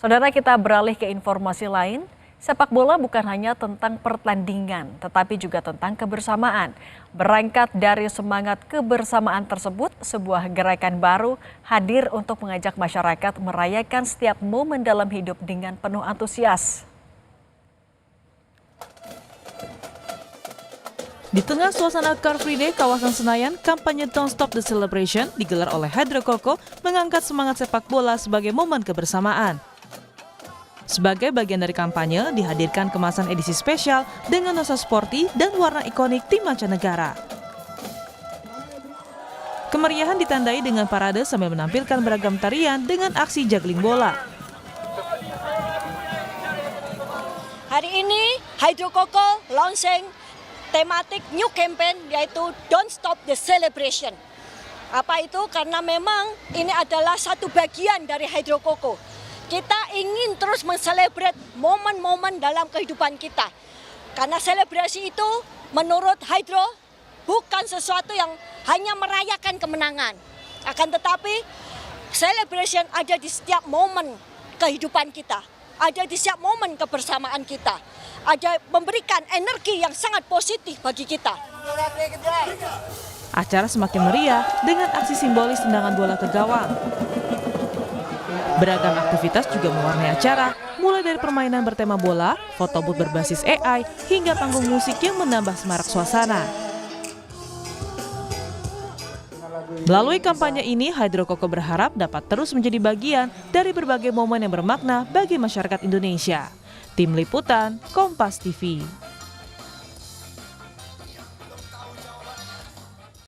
Saudara, kita beralih ke informasi lain. Sepak bola bukan hanya tentang pertandingan, tetapi juga tentang kebersamaan. Berangkat dari semangat kebersamaan tersebut, sebuah gerakan baru hadir untuk mengajak masyarakat merayakan setiap momen dalam hidup dengan penuh antusias. Di tengah suasana Car Free Day kawasan Senayan, kampanye Don't Stop the Celebration digelar oleh Hydro Coco mengangkat semangat sepak bola sebagai momen kebersamaan. Sebagai bagian dari kampanye, dihadirkan kemasan edisi spesial dengan nuansa sporty dan warna ikonik tim mancanegara. Kemeriahan ditandai dengan parade sambil menampilkan beragam tarian dengan aksi juggling bola. Hari ini, Hydro Coco launching tematik new campaign yaitu Don't Stop the Celebration. Apa itu? Karena memang ini adalah satu bagian dari Hydro Coco. Kita ingin terus menselebrate momen-momen dalam kehidupan kita. Karena selebrasi itu menurut Hydro bukan sesuatu yang hanya merayakan kemenangan. Akan tetapi celebration ada di setiap momen kehidupan kita. Ada di setiap momen kebersamaan kita. Ada memberikan energi yang sangat positif bagi kita. Acara semakin meriah dengan aksi simbolis tendangan bola ke gawang. Beragam aktivitas juga mewarnai acara, mulai dari permainan bertema bola, foto booth berbasis AI, hingga panggung musik yang menambah semarak suasana. Melalui kampanye ini, Hydro Coco berharap dapat terus menjadi bagian dari berbagai momen yang bermakna bagi masyarakat Indonesia. Tim Liputan, Kompas TV.